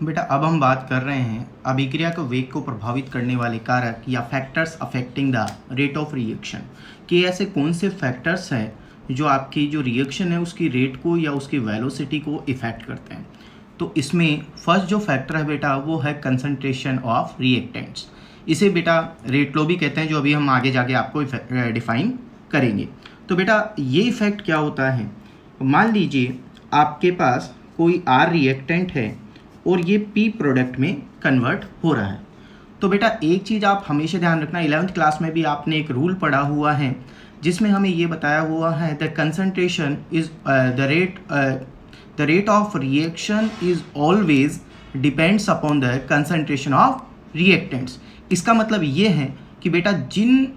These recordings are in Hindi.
बेटा अब हम बात कर रहे हैं अभिक्रिया के वेग को प्रभावित करने वाले कारक या factors affecting the rate of reaction कि ऐसे कौन से फैक्टर्स हैं जो आपकी जो रिएक्शन है उसकी रेट को या उसकी वेलोसिटी को इफेक्ट करते हैं। तो इसमें फर्स्ट जो फैक्टर है बेटा वो है कंसंट्रेशन ऑफ रिएक्टेंट्स। इसे बेटा रेट लो भी कहते हैं, जो अभी हम आगे जाके आपको डिफाइन करेंगे। तो बेटा ये इफेक्ट क्या होता है, मान लीजिए आपके पास कोई आर रिएक्टेंट है और ये पी प्रोडक्ट में कन्वर्ट हो रहा है। तो बेटा एक चीज़ आप हमेशा ध्यान रखना, 11th क्लास में भी आपने एक रूल पढ़ा हुआ है जिसमें हमें ये बताया हुआ है the concentration is the rate of reaction is always depends upon the concentration of reactants. इसका मतलब ये है कि बेटा जिन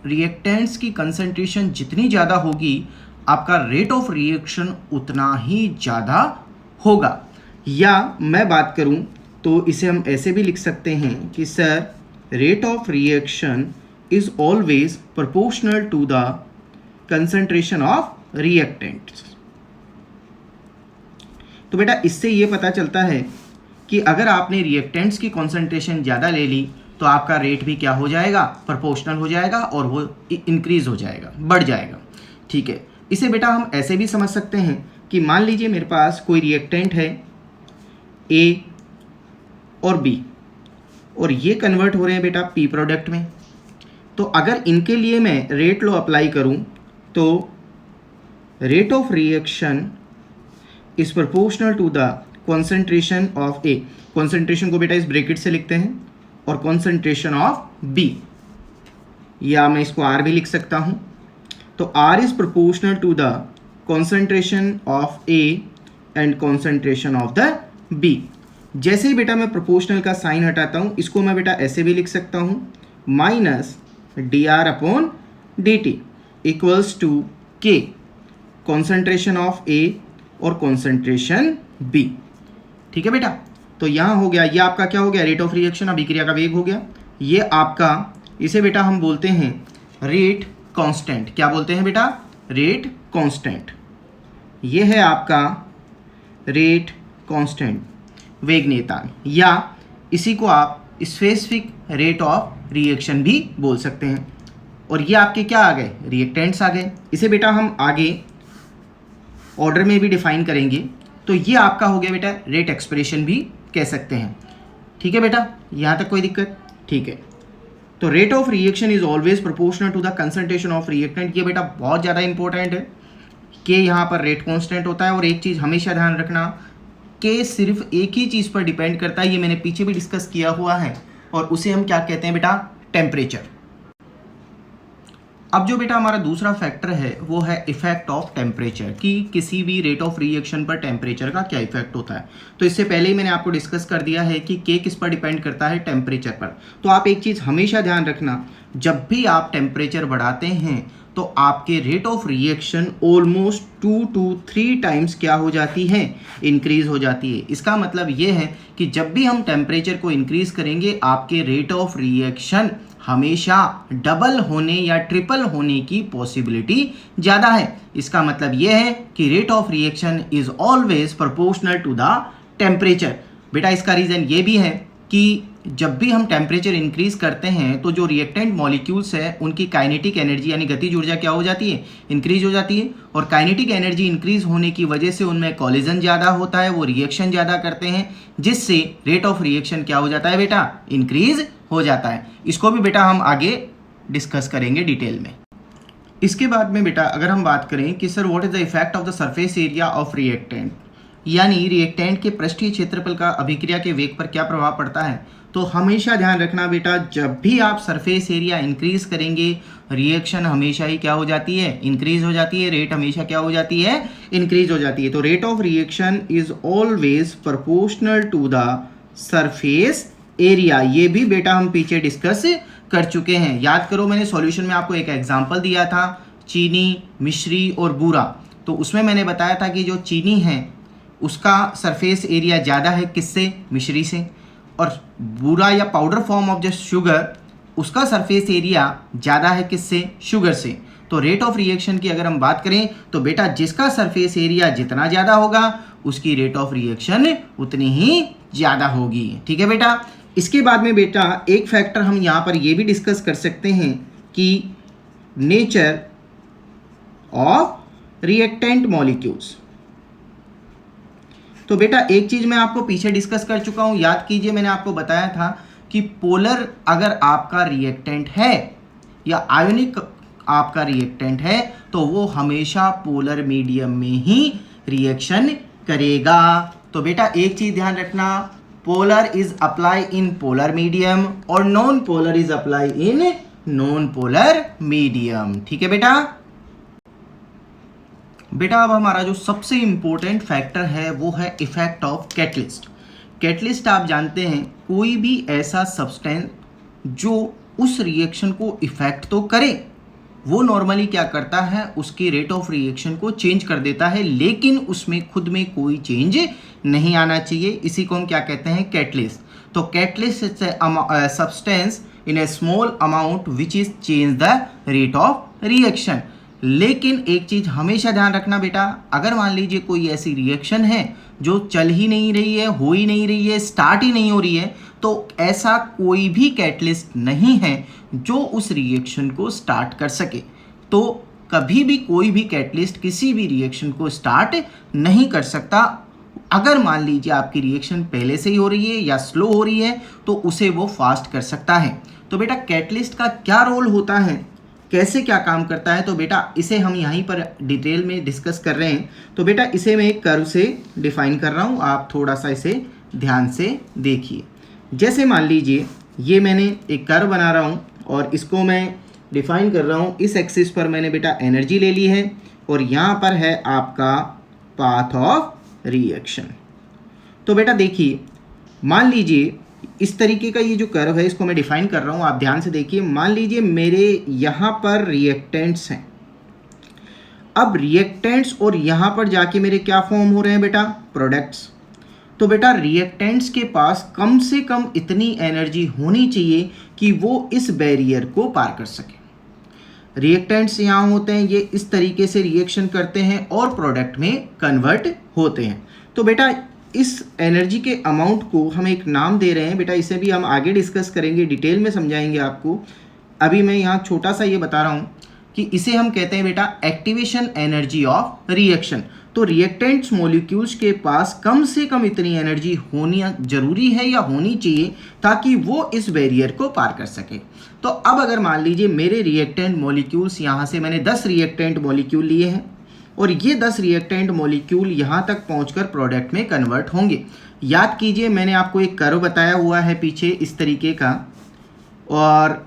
रिएक्टेंट्स की कंसंट्रेशन जितनी ज़्यादा होगी आपका रेट ऑफ रिएक्शन उतना ही ज़्यादा होगा। या मैं बात करूं तो इसे हम ऐसे भी लिख सकते हैं कि sir rate of reaction is always proportional to the concentration of reactants. तो बेटा इससे ये पता चलता है कि अगर आपने रिएक्टेंट्स की कॉन्सेंट्रेशन ज़्यादा ले ली तो आपका रेट भी क्या हो जाएगा, प्रोपोर्शनल हो जाएगा और वो इंक्रीज हो जाएगा, बढ़ जाएगा। ठीक है, इसे बेटा हम ऐसे भी समझ सकते हैं कि मान लीजिए मेरे पास कोई रिएक्टेंट है ए और बी और ये कन्वर्ट हो रहे हैं बेटा पी प्रोडक्ट में। तो अगर इनके लिए मैं रेट लॉ अप्लाई करूं तो rate of reaction is proportional to the concentration of A. Concentration को बेटा इस ब्रैकेट से लिखते हैं और कॉन्सेंट्रेशन ऑफ बी, या मैं इसको आर भी लिख सकता हूं। तो R is proportional to the concentration of A and concentration of the B. जैसे ही बेटा मैं प्रोपोर्शनल का साइन हटाता हूं, इसको मैं बेटा ऐसे भी लिख सकता हूं, minus D R upon D T equals to K concentration of A और कॉन्सेंट्रेशन बी। ठीक है बेटा, तो यहां हो गया, ये आपका क्या हो गया, रेट ऑफ रिएक्शन, अभिक्रिया का वेग हो गया। ये आपका, इसे बेटा हम बोलते हैं रेट कांस्टेंट। क्या बोलते हैं बेटा, रेट कांस्टेंट। ये है आपका रेट कांस्टेंट, वेग नियतांक, या इसी को आप स्पेसिफिक रेट ऑफ रिएक्शन भी बोल सकते हैं। और ये आपके क्या आ गए, रिएक्टेंट्स आ गए। इसे बेटा हम आगे ऑर्डर में भी डिफाइन करेंगे। तो ये आपका हो गया बेटा रेट एक्सप्रेशन भी कह सकते हैं। ठीक है बेटा, यहाँ तक कोई दिक्कत? ठीक है, तो rate of reaction is always proportional to the concentration of reactant. ये बेटा बहुत ज़्यादा इंपॉर्टेंट है कि यहाँ पर रेट कांस्टेंट होता है। और एक चीज़ हमेशा ध्यान रखना कि सिर्फ एक ही चीज़ पर डिपेंड करता है, ये मैंने पीछे भी डिस्कस किया हुआ है, और उसे हम क्या कहते हैं बेटा, टेम्परेचर। अब जो बेटा हमारा दूसरा फैक्टर है वो है इफेक्ट ऑफ टेम्परेचर, कि किसी भी रेट ऑफ रिएक्शन पर टेम्परेचर का क्या इफेक्ट होता है। तो इससे पहले ही मैंने आपको डिस्कस कर दिया है कि के किस पर डिपेंड करता है, टेम्परेचर पर। तो आप एक चीज़ हमेशा ध्यान रखना, जब भी आप टेम्परेचर बढ़ाते हैं तो आपके rate of reaction almost 2 to 3 times क्या हो जाती है, इंक्रीज हो जाती है। इसका मतलब ये है कि जब भी हम टेम्परेचर को इंक्रीज करेंगे आपके रेट ऑफ रिएक्शन हमेशा डबल होने या ट्रिपल होने की पॉसिबिलिटी ज़्यादा है। इसका मतलब यह है कि rate of reaction is always proportional to the temperature. बेटा इसका रीज़न ये भी है कि जब भी हम टेम्परेचर इंक्रीज करते हैं तो जो रिएक्टेंट मॉलिक्यूल्स है उनकी काइनेटिक एनर्जी यानी गतिज ऊर्जा क्या हो जाती है, इंक्रीज हो जाती है। और काइनेटिक एनर्जी इंक्रीज होने की वजह से उनमें कॉलिजन ज़्यादा होता है, वो रिएक्शन ज़्यादा करते हैं, जिससे रेट ऑफ रिएक्शन क्या हो जाता है बेटा, इंक्रीज हो जाता है। इसको भी बेटा हम आगे डिस्कस करेंगे डिटेल में। इसके बाद में बेटा अगर हम बात करें कि sir what is the effect of the surface area of reactant, यानी रिएक्टेंट के पृष्ठीय क्षेत्रफल का अभिक्रिया के वेग पर क्या प्रभाव पड़ता है, तो हमेशा ध्यान रखना बेटा, जब भी आप सरफेस एरिया इंक्रीज करेंगे रिएक्शन हमेशा ही क्या हो जाती है, इंक्रीज हो जाती है, रेट हमेशा क्या हो जाती है, इंक्रीज हो जाती है। तो rate of reaction is always proportional to the surface area. ये भी बेटा हम पीछे डिस्कस कर चुके हैं, याद करो मैंने सॉल्यूशन में आपको एक एग्जांपल दिया था, चीनी, मिश्री और बूरा। तो उसमें मैंने बताया था कि जो चीनी है उसका सरफेस एरिया ज़्यादा है किससे, मिश्री से, और बूरा या powder form of the sugar उसका सरफेस एरिया ज़्यादा है किससे, शुगर से। तो रेट ऑफ रिएक्शन की अगर हम बात करें तो बेटा जिसका सरफेस एरिया जितना ज़्यादा होगा उसकी रेट ऑफ रिएक्शन उतनी ही ज़्यादा होगी। ठीक है बेटा। इसके बाद में बेटा एक फैक्टर हम यहाँ पर ये भी डिस्कस कर सकते हैं कि नेचर ऑफ रिएक्टेंट मॉलिक्यूल्स। तो बेटा एक चीज़ मैं आपको पीछे डिस्कस कर चुका हूँ, याद कीजिए मैंने आपको बताया था कि पोलर अगर आपका रिएक्टेंट है या आयोनिक आपका रिएक्टेंट है तो वो हमेशा पोलर मीडियम में ही रिएक्शन करेगा। तो बेटा एक चीज़ ध्यान रखना, polar is apply in polar medium और non polar is apply in non polar medium. ठीक है बेटा। बेटा अब हमारा जो सबसे इंपॉर्टेंट फैक्टर है वो है इफेक्ट ऑफ कैटलिस्ट। कैटलिस्ट आप जानते हैं कोई भी ऐसा सब्सटेंस जो उस रिएक्शन को इफेक्ट तो करे, वो नॉर्मली क्या करता है, उसकी रेट ऑफ रिएक्शन को चेंज कर देता है, लेकिन उसमें खुद में कोई चेंज नहीं आना चाहिए। इसी को हम क्या कहते हैं, कैटलिस्ट। तो catalyst is substance in A small amount which is change the rate of reaction. लेकिन एक चीज हमेशा ध्यान रखना बेटा, अगर मान लीजिए कोई ऐसी रिएक्शन है जो चल ही नहीं रही है, हो ही नहीं रही है, स्टार्ट ही नहीं हो रही है, तो ऐसा कोई भी कैटलिस्ट नहीं है जो उस रिएक्शन को स्टार्ट कर सके। तो कभी भी कोई भी कैटलिस्ट किसी भी रिएक्शन को स्टार्ट नहीं कर सकता। अगर मान लीजिए आपकी रिएक्शन पहले से ही हो रही है या स्लो हो रही है तो उसे वो फास्ट कर सकता है। तो बेटा कैटलिस्ट का क्या रोल होता है, कैसे क्या काम करता है, तो बेटा इसे हम यहीं पर डिटेल में डिस्कस कर रहे हैं। तो बेटा इसे मैं एक कर्व से डिफाइन कर रहा हूँ, आप थोड़ा सा इसे ध्यान से देखिए। जैसे मान लीजिए ये मैंने एक कर्व बना रहा हूँ और इसको मैं डिफाइन कर रहा हूँ। इस एक्सिस पर मैंने बेटा एनर्जी ले ली है और यहाँ पर है आपका पाथ ऑफ रिएक्शन। तो बेटा देखिए, मान लीजिए इस तरीके का ये जो कर्व है इसको मैं डिफाइन कर रहा हूँ, आप ध्यान से देखिए। मान लीजिए मेरे यहाँ पर रिएक्टेंट्स हैं। अब रिएक्टेंट्स और यहाँ पर जाके मेरे क्या फॉर्म हो रहे हैं बेटा, प्रोडक्ट्स। तो बेटा रिएक्टेंट्स के पास कम से कम इतनी एनर्जी होनी चाहिए कि वो इस बैरियर को पार कर सके। रिएक्टेंट्स यहाँ होते हैं, ये इस तरीके से रिएक्शन करते हैं और प्रोडक्ट में कन्वर्ट होते हैं। तो बेटा इस एनर्जी के अमाउंट को हम एक नाम दे रहे हैं बेटा, इसे भी हम आगे डिस्कस करेंगे, डिटेल में समझाएंगे आपको। अभी मैं यहाँ छोटा सा ये बता रहा हूँ कि इसे हम कहते हैं बेटा एक्टिवेशन एनर्जी ऑफ रिएक्शन। तो रिएक्टेंट्स मॉलिक्यूल्स के पास कम से कम इतनी एनर्जी होनी जरूरी है या होनी चाहिए ताकि वो इस बैरियर को पार कर सके। तो अब अगर मान लीजिए मेरे रिएक्टेंट मॉलिक्यूल्स, यहाँ से मैंने 10 रिएक्टेंट मॉलिक्यूल लिए हैं और ये 10 रिएक्टेंट मॉलिक्यूल यहाँ तक पहुँचकर प्रोडक्ट में कन्वर्ट होंगे। याद कीजिए मैंने आपको एक कर्व बताया हुआ है पीछे इस तरीके का और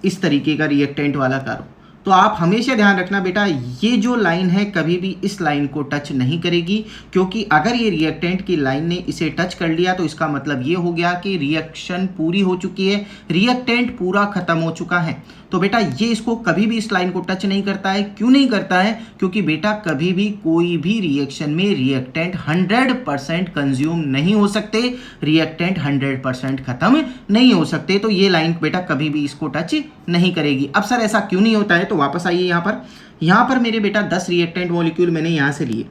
इस तरीके का रिएक्टेंट वाला कर्व। तो आप हमेशा ध्यान रखना बेटा, ये जो लाइन है कभी भी इस लाइन को टच नहीं करेगी, क्योंकि अगर ये रिएक्टेंट की लाइन ने इसे टच कर लिया तो इसका मतलब ये हो गया कि रिएक्शन पूरी हो चुकी है, रिएक्टेंट पूरा खत्म हो चुका है। तो बेटा ये इसको कभी भी इस लाइन को टच नहीं करता है। क्यों नहीं करता है, क्योंकि बेटा कभी भी कोई भी रिएक्शन में रिएक्टेंट 100% कंज्यूम नहीं हो सकते, रिएक्टेंट 100% खत्म नहीं हो सकते। तो ये लाइन बेटा कभी भी इसको टच नहीं करेगी। अब सर ऐसा क्यों नहीं होता है, तो वापस आइए यहाँ पर मेरे बेटा 10 रिएक्टेंट मॉलिक्यूल मैंने यहाँ से लिए।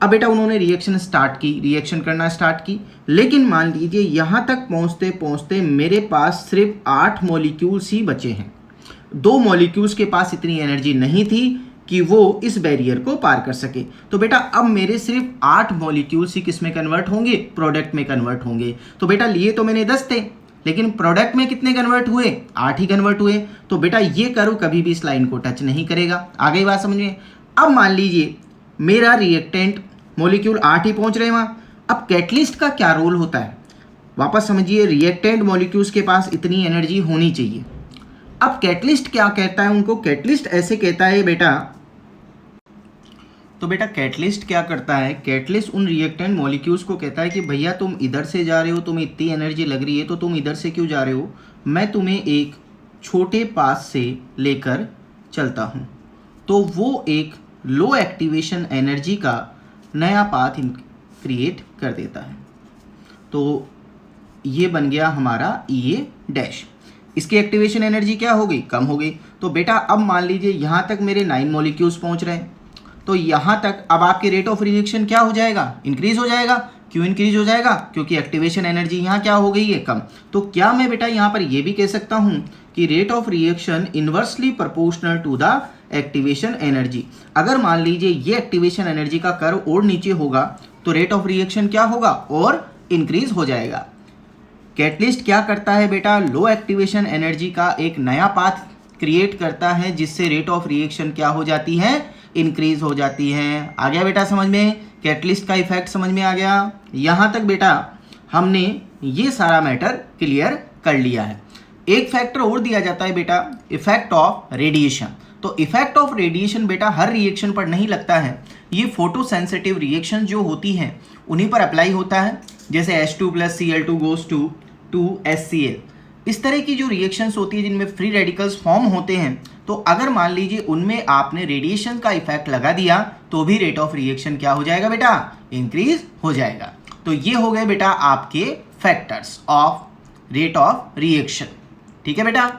अब बेटा उन्होंने रिएक्शन स्टार्ट की, रिएक्शन करना स्टार्ट की, लेकिन मान लीजिए यहाँ तक पहुँचते पहुँचते मेरे पास सिर्फ 8 मॉलिक्यूल्स ही बचे हैं। 2 मॉलिक्यूल्स के पास इतनी एनर्जी नहीं थी कि वो इस बैरियर को पार कर सके। तो बेटा अब मेरे सिर्फ 8 मॉलिक्यूल्स ही किस में कन्वर्ट होंगे, प्रोडक्ट में कन्वर्ट होंगे। तो बेटा लिए तो मैंने 10 थे, लेकिन प्रोडक्ट में कितने कन्वर्ट हुए, 8 ही कन्वर्ट हुए। तो बेटा ये कर्व कभी भी इस लाइन को टच नहीं करेगा। आ गई बात समझ में। अब मान लीजिए मेरा रिएक्टेंट मॉलिक्यूल 8 ही पहुंच रहे हैं वहाँ। अब कैटलिस्ट का क्या रोल होता है, वापस समझिए। रिएक्टेंट मॉलिक्यूल्स के पास इतनी एनर्जी होनी चाहिए। अब कैटलिस्ट क्या कहता है उनको, कैटलिस्ट ऐसे कहता है बेटा, तो बेटा कैटलिस्ट क्या करता है, कैटलिस्ट उन रिएक्टेंट मॉलिक्यूल्स को कहता है कि भैया तुम इधर से जा रहे हो, तुम्हें इतनी एनर्जी लग रही है तो तुम इधर से क्यों जा रहे हो, मैं तुम्हें एक छोटे पास से लेकर चलता हूँ। तो वो एक लो एक्टिवेशन एनर्जी का नया पाथ क्रिएट कर देता है। तो ये बन गया हमारा ये डैश। इसकी एक्टिवेशन एनर्जी क्या हो गई, कम हो गई। तो बेटा अब मान लीजिए यहाँ तक मेरे 9 मॉलिक्यूल्स पहुँच रहे हैं, तो यहाँ तक अब आपके रेट ऑफ रिएक्शन क्या हो जाएगा, इंक्रीज हो जाएगा। क्यों इंक्रीज हो जाएगा? क्योंकि एक्टिवेशन एनर्जी यहाँ क्या हो गई है? कम। तो क्या मैं बेटा यहाँ पर ये भी कह सकता हूँ कि rate of reaction inversely proportional to the activation energy. अगर मान लीजिए ये एक्टिवेशन एनर्जी का कर्व और नीचे होगा तो रेट ऑफ रिएक्शन क्या होगा? और इंक्रीज हो जाएगा। कैटलिस्ट क्या करता है बेटा? लो एक्टिवेशन एनर्जी का एक नया पाथ क्रिएट करता है जिससे रेट ऑफ रिएक्शन क्या हो जाती है? इंक्रीज हो जाती है। आ गया बेटा समझ में? कैटलिस्ट का इफेक्ट समझ में आ गया? यहाँ तक बेटा हमने ये सारा मैटर क्लियर कर लिया है। एक फैक्टर और दिया जाता है बेटा, इफेक्ट ऑफ रेडिएशन। तो इफेक्ट ऑफ रेडिएशन बेटा हर रिएक्शन पर नहीं लगता है, ये फोटो सेंसिटिव रिएक्शन जो होती हैं उन्हीं पर अप्लाई होता है। जैसे H2 + Cl2 goes to 2HCl, इस तरह की जो रिएक्शंस होती है जिनमें फ्री रेडिकल्स फॉर्म होते हैं, तो अगर मान लीजिए उनमें आपने रेडिएशन का इफेक्ट लगा दिया तो भी रेट ऑफ रिएक्शन क्या हो जाएगा बेटा? इंक्रीज हो जाएगा। तो ये हो गए बेटा आपके factors of rate of reaction. ठीक है बेटा।